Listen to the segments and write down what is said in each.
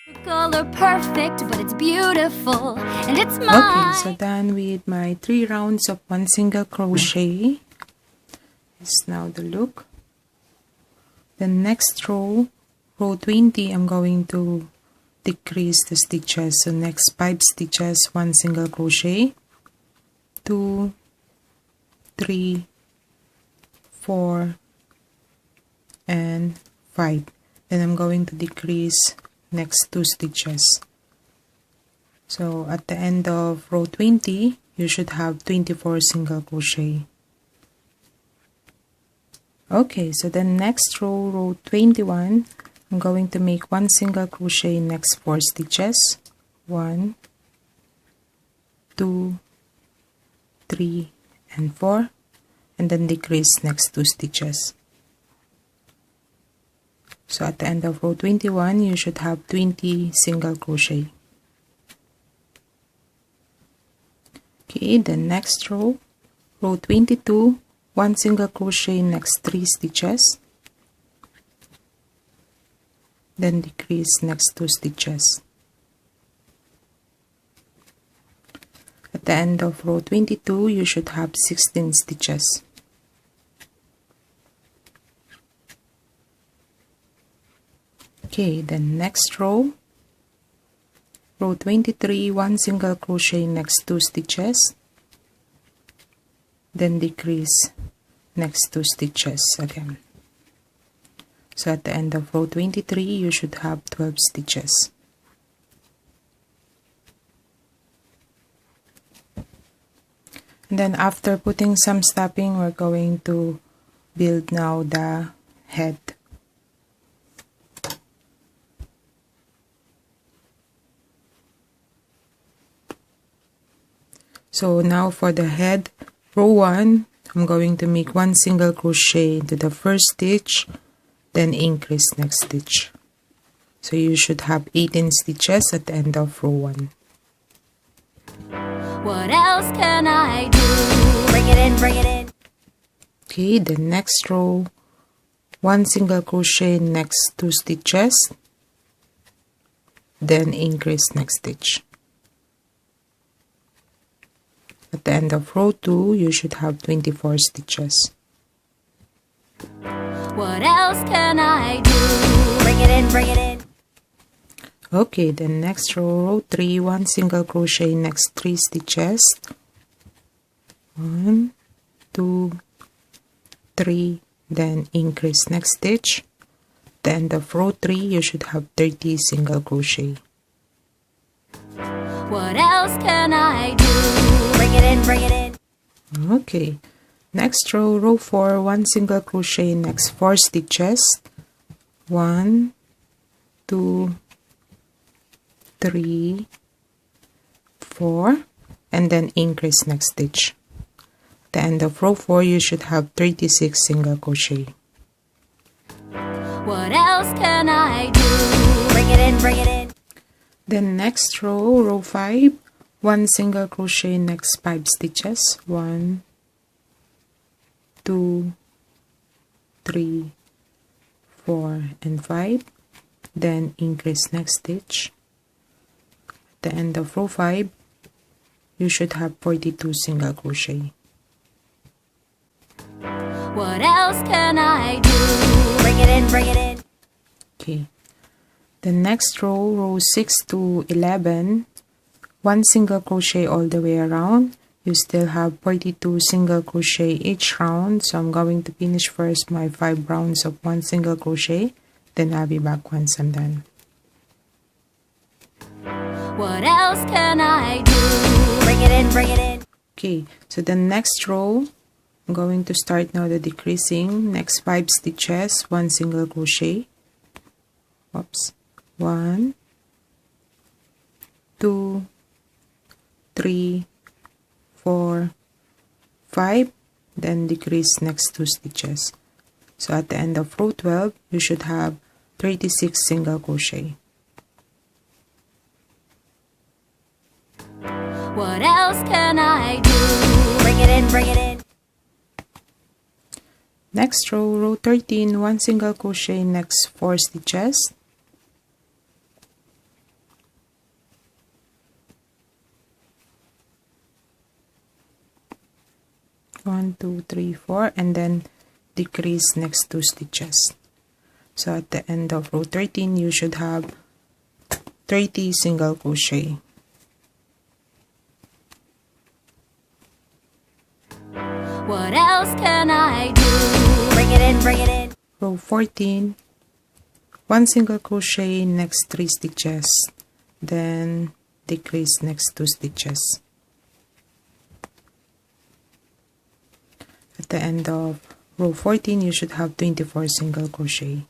Color perfect, but it's beautiful, and it's mine. Okay, so done with my 3 rounds of 1 single crochet. It's now the look. The next row, row 20, I'm going to decrease the stitches. So next 5 stitches, 1 single crochet, 2, 3, 4, and 5. Then I'm going to decrease next 2 stitches. So at the end of row 20, you should have 24 single crochet. Okay, so the next row, row 21, I'm going to make 1 single crochet next 4 stitches. 1, 2, 3, and 4, and then decrease next 2 stitches. So at the end of row 21, you should have 20 single crochet. Okay, the next row, row 22, 1 single crochet next 3 stitches. Then decrease next 2 stitches. At the end of row 22, you should have 16 stitches. Okay, the next row, row 23, 1 single crochet next 2 stitches, then decrease next 2 stitches again. So at the end of row 23, you should have 12 stitches. And then after putting some stuffing, we're going to build now the head. So now for the head, row 1, I'm going to make 1 single crochet into the first stitch, then increase next stitch. So you should have 18 stitches at the end of row 1. What else can I do? Bring it in, bring it in. Okay, the next row, 1 single crochet next 2 stitches, then increase next stitch. At the end of row 2, you should have 24 stitches. What else can I do? Bring it in, bring it in. Okay, the next row, row 3, 1 single crochet next 3 stitches. 1, 2, 3, then increase next stitch. At the end of row 3, you should have 30 single crochet. What else can I do? Bring it in, bring it in. Okay, next row, row 4, 1 single crochet next 4 stitches. 1, 2, 3, 4, and then increase next stitch. At the end of row 4, you should have 36 single crochet. What else can I do? Bring it in, bring it in. Then next row, row 5, 1 single crochet next 5 stitches. 1, 2, 3, 4, and 5. Then increase next stitch. At the end of row 5, you should have 42 single crochet. What else can I do? Bring it in, bring it in. Okay. The next row, row 6 to 11, 1 single crochet all the way around. You still have 42 single crochet each round. So I'm going to finish first my 5 rounds of 1 single crochet. Then I'll be back once I'm done. What else can I do? Bring it in, bring it in. Okay, so the next row, I'm going to start now the decreasing. Next 5 stitches, 1 single crochet. Oops. 1, 2, 3, 4, 5, then decrease next 2 stitches. So at the end of row 12, you should have 36 single crochet. What else can I do? Bring it in, bring it in. Next row, row 13, 1 single crochet next 4 stitches. 1 2 3 4, and then decrease next 2 stitches. So at the end of row 13 you should have 30 single crochet. What else can I do? Bring it in, bring it in. Row 14, 1 single crochet next 3 stitches, then decrease next 2 stitches. At the end of row 14 you should have 24 single crochet.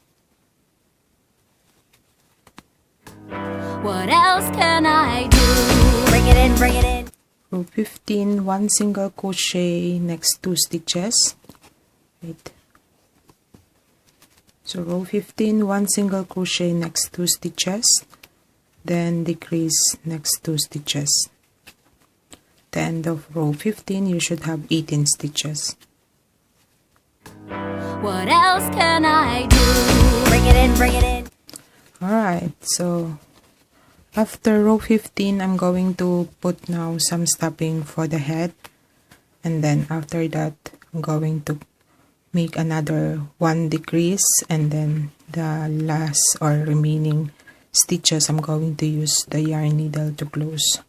What else can I do? Bring it in, bring it in. Row 15, 1 single crochet next 2 stitches. Wait. So row 15, 1 single crochet next 2 stitches, then decrease next 2 stitches. At the end of row 15 you should have 18 stitches. What else can I do? Bring it in, bring it in. Alright, so after row 15 I'm going to put now some stuffing for the head, and then after that I'm going to make another 1 decrease, and then the last or remaining stitches I'm going to use the yarn needle to close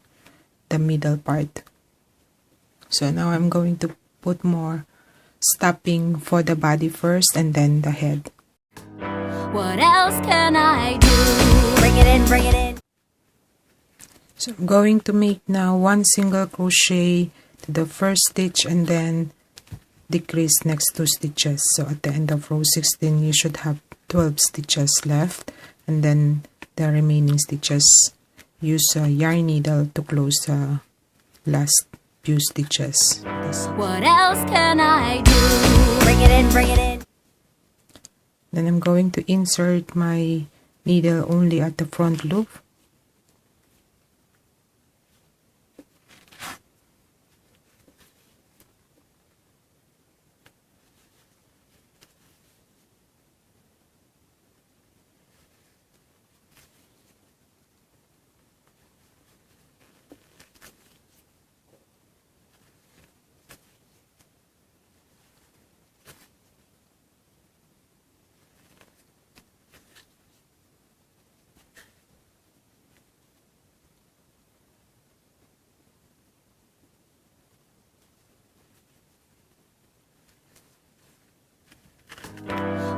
the middle part. So now I'm going to put more stuffing for the body first and then the head. What else can I do? Bring it in, bring it in. So I'm going to make now 1 single crochet to the first stitch and then decrease next 2 stitches. So at the end of row 16 you should have 12 stitches left, and then the remaining stitches use a yarn needle to close the last few stitches. What else can I do? Bring it in, bring it in. Then I'm going to insert my needle only at the front loop.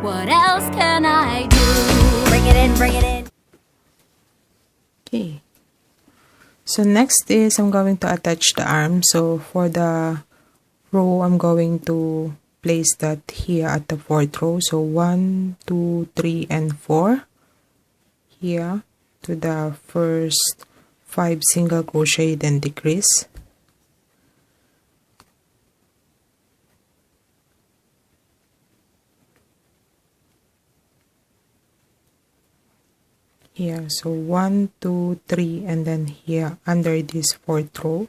What else can I do? Bring it in, bring it in. Okay. So next is I'm going to attach the arm. So for the row I'm going to place that here at the 4th row. So 1, 2, 3, and 4 here to the first 5 single crochet, then decrease. Here, so 1, 2, 3, and then here under this 4th row,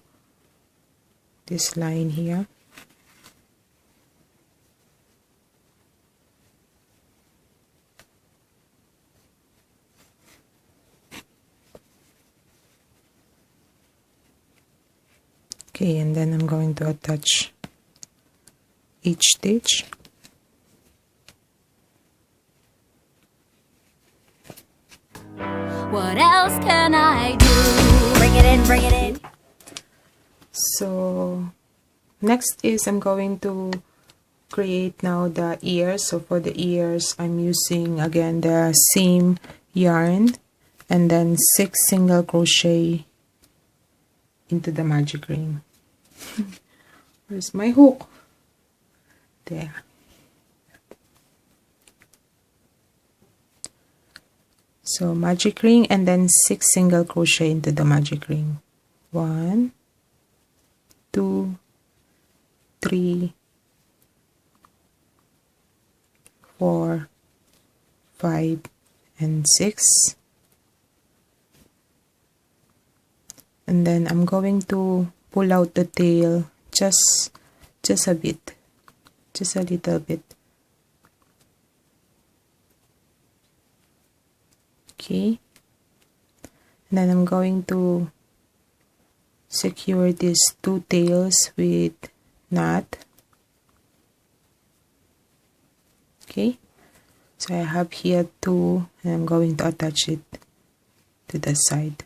this line here. Okay, and then I'm going to attach each stitch. What else can I do? Bring it in, bring it in. So next is I'm going to create now the ears. So for the ears I'm using again the same yarn and then 6 single crochet into the magic ring. Where's my hook? There. So magic ring and then 6 single crochet into the magic ring. 1, 2, 3, 4, 5, and 6. And then I'm going to pull out the tail just a bit, just a little bit. Okay, and then I'm going to secure these 2 tails with knot Okay, so I have here 2 and I'm going to attach it to the side.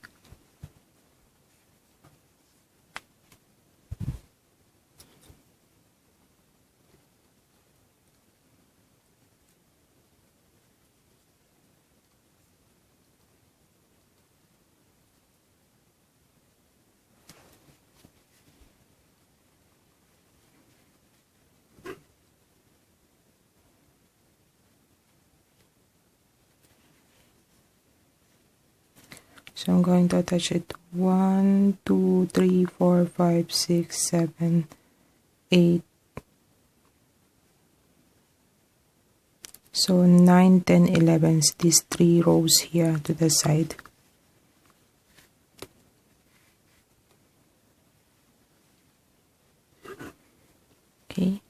So I'm going to attach it 1, 2, 3, 4, 5, 6, 7, 8. So 9, 10, 11, these 3 rows here to the side. Okay.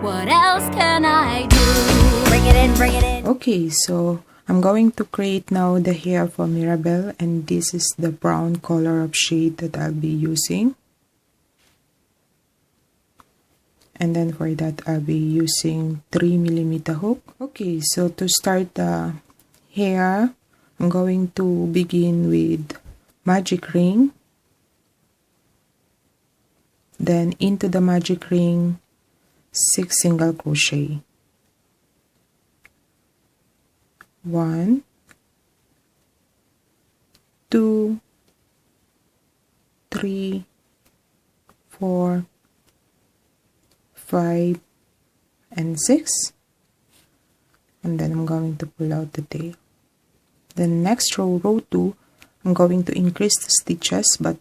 What else can I do? Bring it in, bring it in. Okay, so I'm going to create now the hair for Mirabel, and this is the brown color of shade that I'll be using. And then for that I'll be using 3mm hook. Okay, so to start the hair, I'm going to begin with magic ring. Then into the magic ring, 6 single crochet. 1, 2, 3, 4, 5, and 6. And then I'm going to pull out the tail. Then next row, row 2, I'm going to increase the stitches but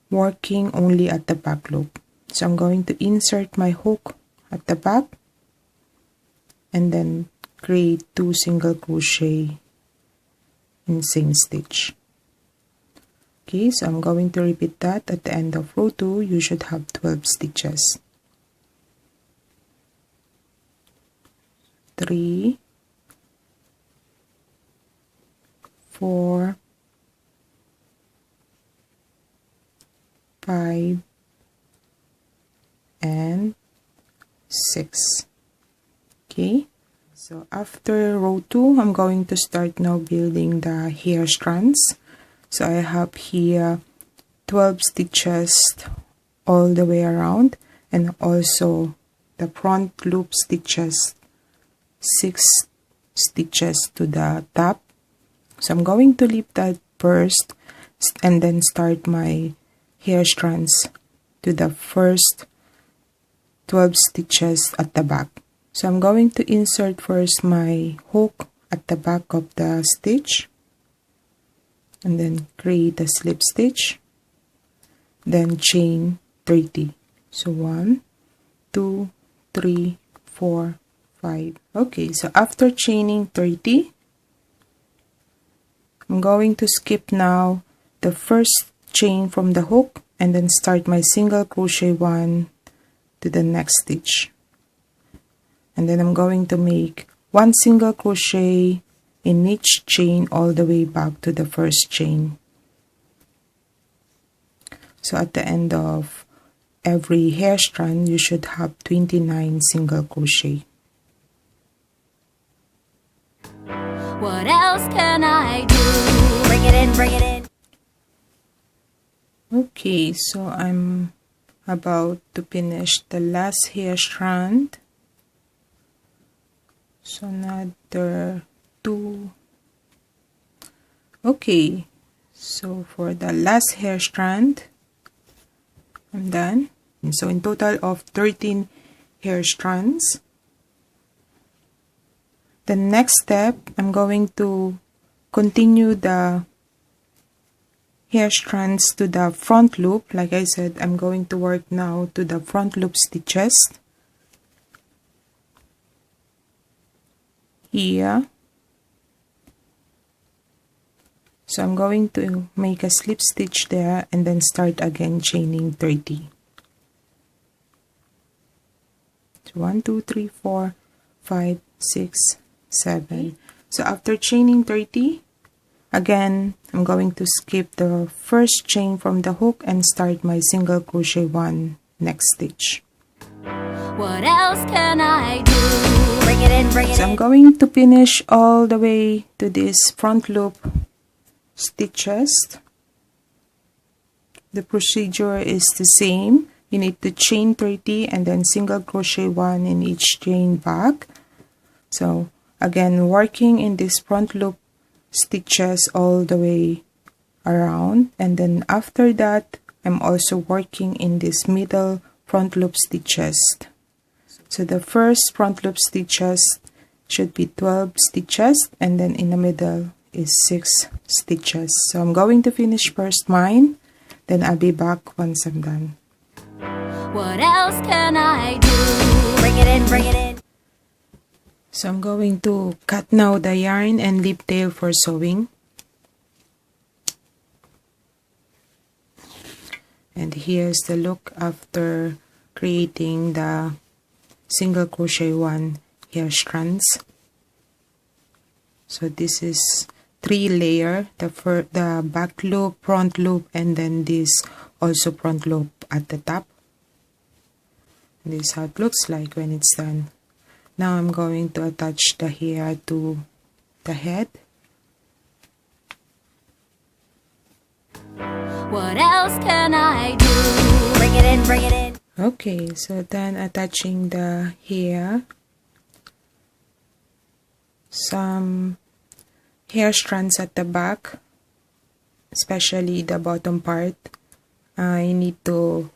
working only at the back loop. So I'm going to insert my hook at the back and then create 2 single crochet in same stitch. Okay, so I'm going to repeat that. At the end of row 2, you should have 12 stitches. 3, 4, 5, and 6. Okay, so after row 2, I'm going to start now building the hair strands. So I have here 12 stitches all the way around, and also the front loop stitches, 6 stitches to the top. So I'm going to leave that first and then start my hair strands to the first 12 stitches at the back. So I'm going to insert first my hook at the back of the stitch and then create a slip stitch, then chain 30. So 1, 2, 3, 4, 5. Okay, so after chaining 30, I'm going to skip now the first chain from the hook and then start my single crochet 1 to the next stitch. And then I'm going to make 1 single crochet in each chain all the way back to the first chain. So at the end of every hair strand, you should have 29 single crochet. What else can I do? Bring it in, bring it in. Okay, so I'm about to finish the last hair strand. So another 2. Okay, so for the last hair strand, I'm done. So in total of 13 hair strands. The next step, I'm going to continue the hair strands to the front loop. Like I said, I'm going to work now to the front loop stitches. Here. So I'm going to make a slip stitch there and then start again chaining 30. So 1, 2, 3, 4, 5, 6, 7. So after chaining 30, again, I'm going to skip the first chain from the hook and start my single crochet 1 next stitch. What else can I do? Bring it in, bring it So in. I'm going to finish all the way to this front loop stitches. The procedure is the same. You need to chain 30 and then single crochet 1 in each chain back. So again, working in this front loop stitches all the way around, and then after that I'm also working in this middle front loop stitches. So the first front loop stitches should be 12 stitches, and then in the middle is 6 stitches. So I'm going to finish first mine, then I'll be back once I'm done. What else can I do? Bring it in, bring it in. So I'm going to cut now the yarn and leaf tail for sewing. And here's the look after creating the single crochet 1 hair strands. So this is 3 layer, the back loop, front loop, and then this also front loop at the top. And this is how it looks like when it's done. Now I'm going to attach the hair to the head. What else can I do? Bring it in, bring it in. Okay, so then attaching the hair. Some hair strands at the back, especially the bottom part. I need to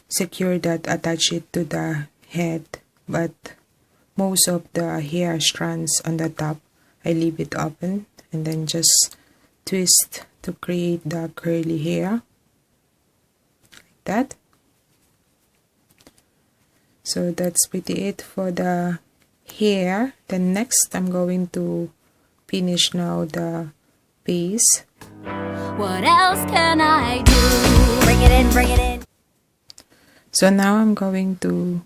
secure that, attach it to the head, but most of the hair strands on the top, I leave it open and then just twist to create the curly hair, like that. So that's pretty it for the hair. Then next I'm going to finish now the base. What else can I do? Bring it in, bring it in. So now I'm going to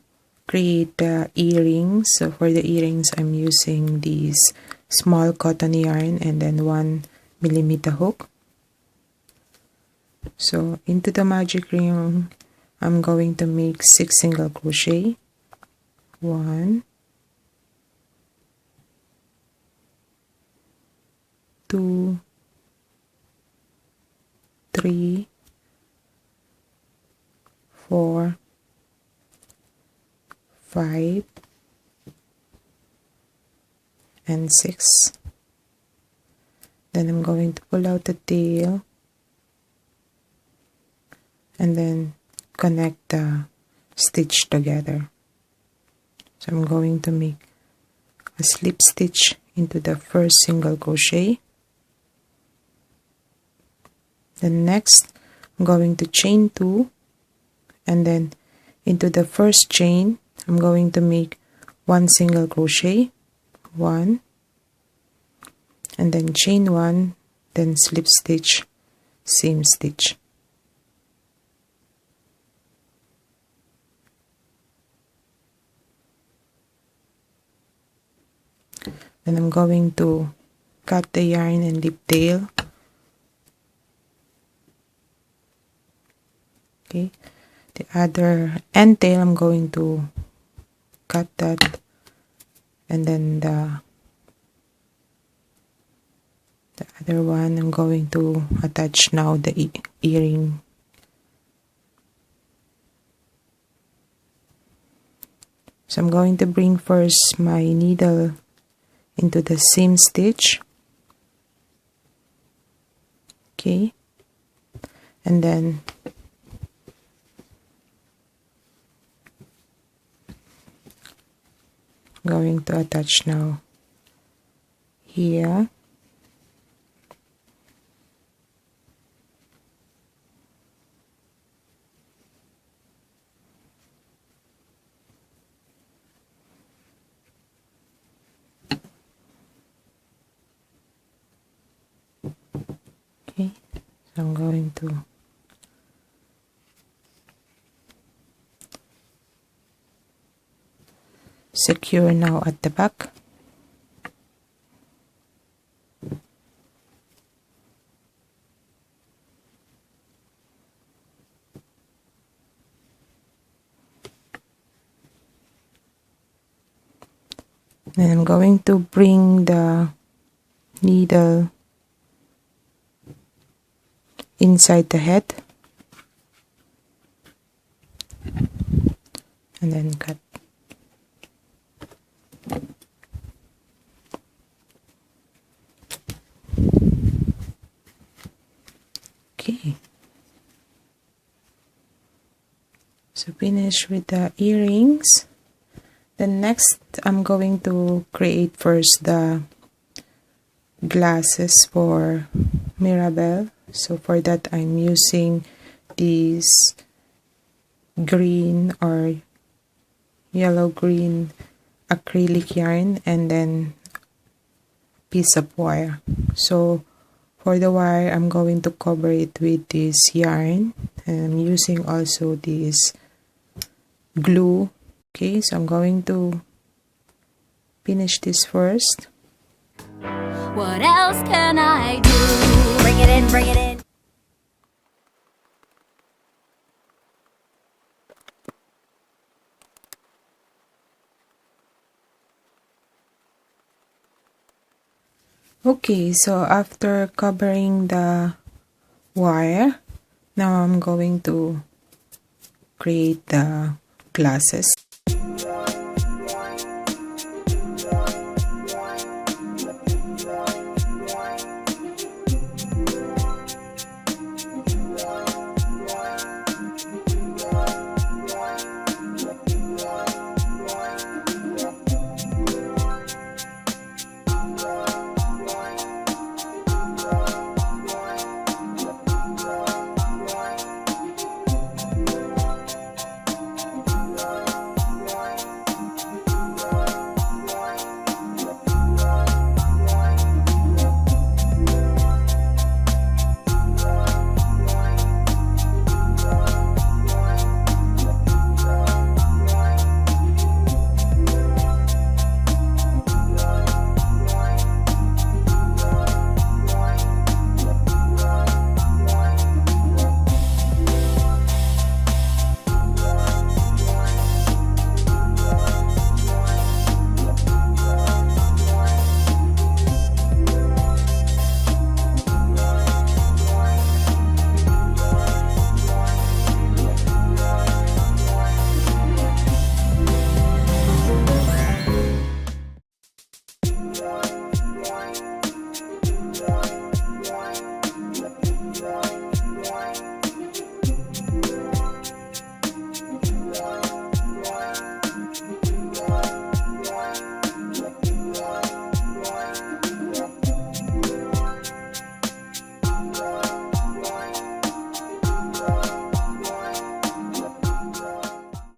create the earrings. So for the earrings, I'm using these small cotton yarn and then 1mm hook. So into the magic ring, I'm going to make 6 single crochet. 1, 2, 3, 4, 5, and 6. Then I'm going to pull out the tail and then connect the stitch together. So I'm going to make a slip stitch into the first single crochet. Then next I'm going to chain 2, and then into the first chain I'm going to make 1 single crochet, 1, and then chain 1, then slip stitch, same stitch. Then I'm going to cut the yarn and leaf tail. Okay, the other end tail I'm going to cut that, and then the other one I'm going to attach now the earring. So I'm going to bring first my needle into the seam stitch. Okay, and then going to attach now here. Okay, so I'm going to secure now at the back. Then I'm going to bring the needle inside the head and then cut. Okay, so finish with the earrings. Then next I'm going to create first the glasses for Mirabel. So for that I'm using this green or yellow-green acrylic yarn and then piece of wire. So for the wire I'm going to cover it with this yarn, and I'm using also this glue. Okay, so I'm going to finish this first. What else can I do? Bring it in, bring it in. Okay, so after covering the wire, now I'm going to create the glasses.